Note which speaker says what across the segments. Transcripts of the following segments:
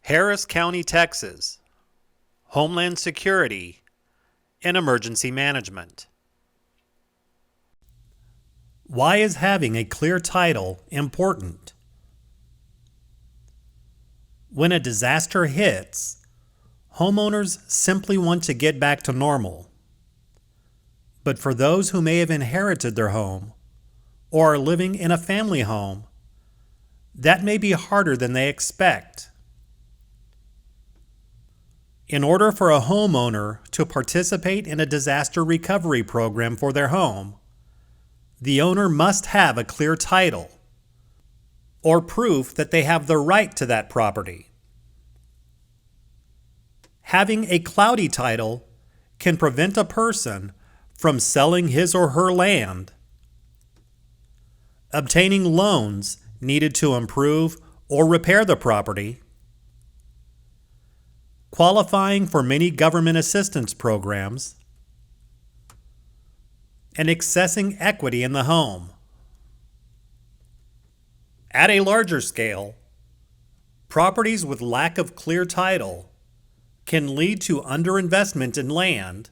Speaker 1: Harris County, Texas, Homeland Security and Emergency Management. Why is having a clear title important? When a disaster hits, homeowners simply want to get back to normal. But for those who may have inherited their home or are living in a family home, that may be harder than they expect. In order for a homeowner to participate in a disaster recovery program for their home, the owner must have a clear title or proof that they have the right to that property. Having a cloudy title can prevent a person from selling his or her land, obtaining loans needed to improve or repair the property, qualifying for many government assistance programs, and accessing equity in the home. At a larger scale, properties with lack of clear title can lead to underinvestment in land,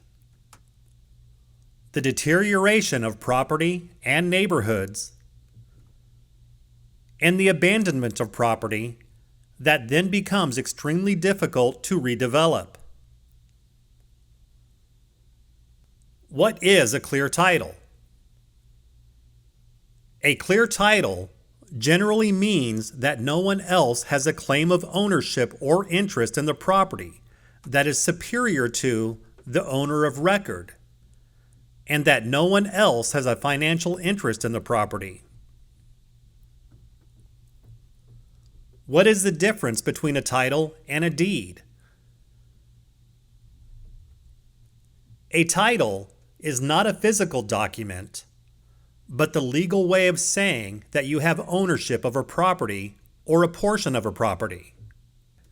Speaker 1: the deterioration of property and neighborhoods, and the abandonment of property that then becomes extremely difficult to redevelop. What is a clear title? A clear title generally means that no one else has a claim of ownership or interest in the property that is superior to the owner of record, and that no one else has a financial interest in the property. What is the difference between a title and a deed? A title is not a physical document, but the legal way of saying that you have ownership of a property or a portion of a property,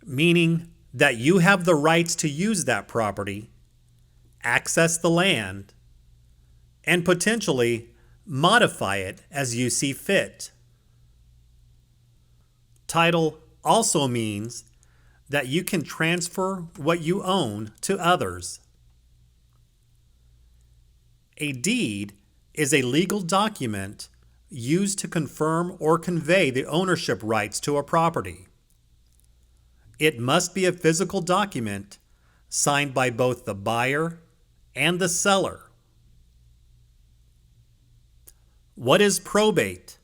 Speaker 1: meaning that you have the rights to use that property, access the land, and potentially modify it as you see fit. Title also means that you can transfer what you own to others. A deed is a legal document used to confirm or convey the ownership rights to a property. It must be a physical document signed by both the buyer and the seller. What is probate?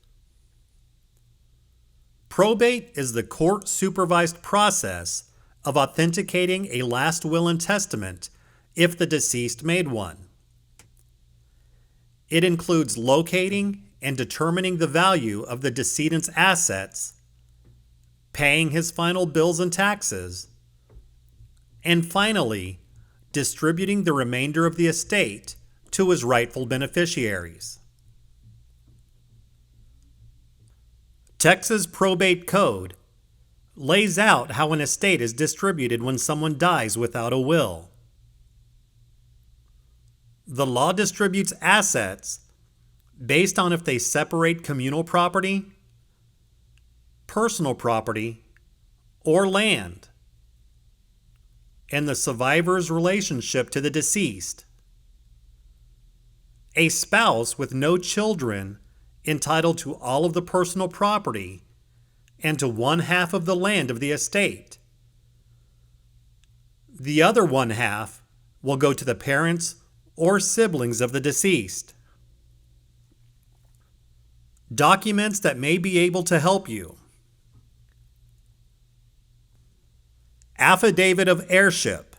Speaker 1: Probate is the court-supervised process of authenticating a last will and testament if the deceased made one. It includes locating and determining the value of the decedent's assets, paying his final bills and taxes, and finally, distributing the remainder of the estate to his rightful beneficiaries. Texas Probate Code lays out how an estate is distributed when someone dies without a will. The law distributes assets based on if they separate communal property, personal property, or land, and the survivor's relationship to the deceased. A spouse with no children entitled to all of the personal property and to one half of the land of the estate. The other one half will go to the parents or siblings of the deceased. Documents that may be able to help you. Affidavit of heirship.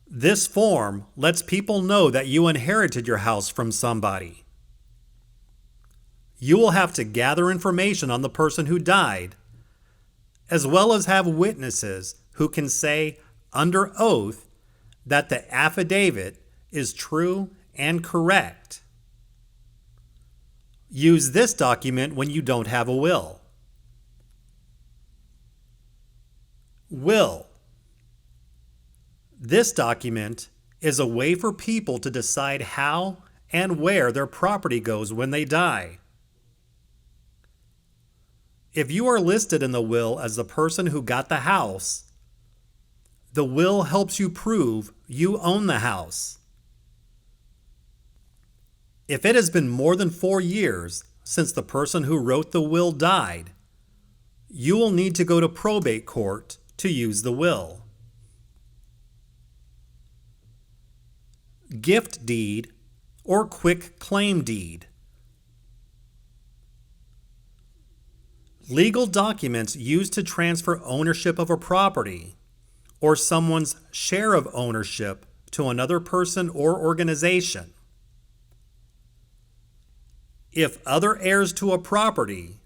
Speaker 1: This form lets people know that you inherited your house from somebody. You will have to gather information on the person who died, as well as have witnesses who can say under oath that the affidavit is true and correct. Use this document when you don't have a will. Will. This document is a way for people to decide how and where their property goes when they die. If you are listed in the will as the person who got the house, the will helps you prove you own the house. If it has been more than 4 years since the person who wrote the will died, you will need to go to probate court to use the will. Gift deed or quick claim deed. Legal documents used to transfer ownership of a property or someone's share of ownership to another person or organization. If other heirs to a property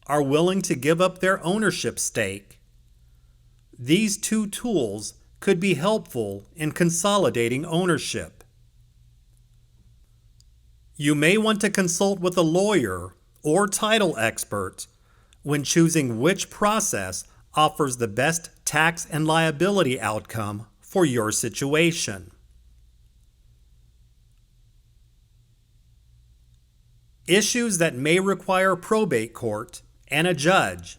Speaker 1: are willing to give up their ownership stake, these two tools could be helpful in consolidating ownership. You may want to consult with a lawyer or title expert when choosing which process offers the best tax and liability outcome for your situation. Issues that may require probate court and a judge.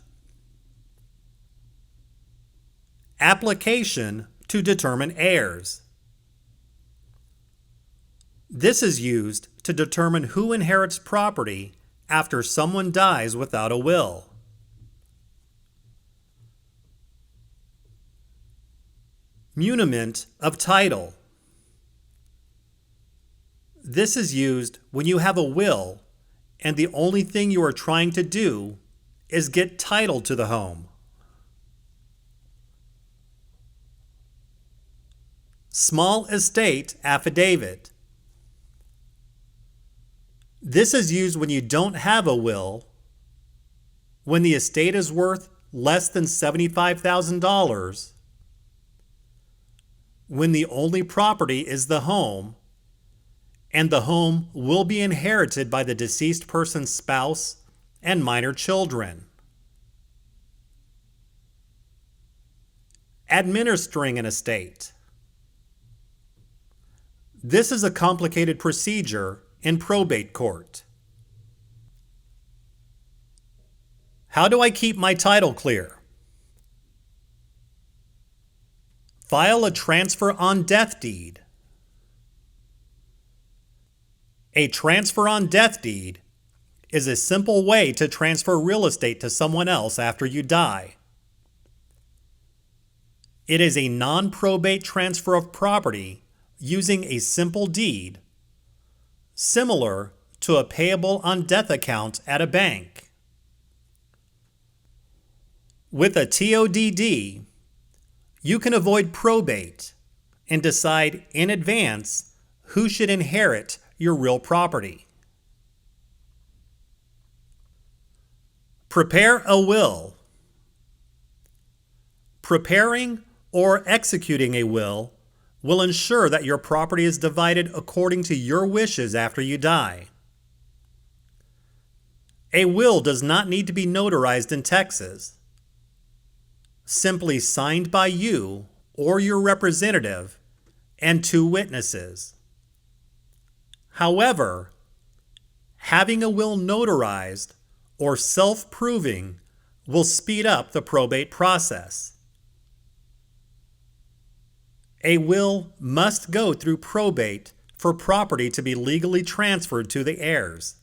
Speaker 1: Application to determine heirs. This is used to determine who inherits property after someone dies without a will. Muniment of title. This is used when you have a will and the only thing you are trying to do is get title to the home. Small estate affidavit. This is used when you don't have a will, when the estate is worth less than $75,000, when the only property is the home, and the home will be inherited by the deceased person's spouse and minor children. Administering an estate. This is a complicated procedure in probate court. How do I keep my title clear? File a transfer on death deed. A transfer on death deed is a simple way to transfer real estate to someone else after you die. It is a non-probate transfer of property using a simple deed, similar to a payable on death account at a bank. With a TODD, you can avoid probate and decide in advance who should inherit your real property. Prepare a will. Preparing or executing a will ensure that your property is divided according to your wishes after you die. A will does not need to be notarized in Texas. Simply signed by you or your representative and 2 witnesses. However, having a will notarized or self-proving will speed up the probate process. A will must go through probate for property to be legally transferred to the heirs.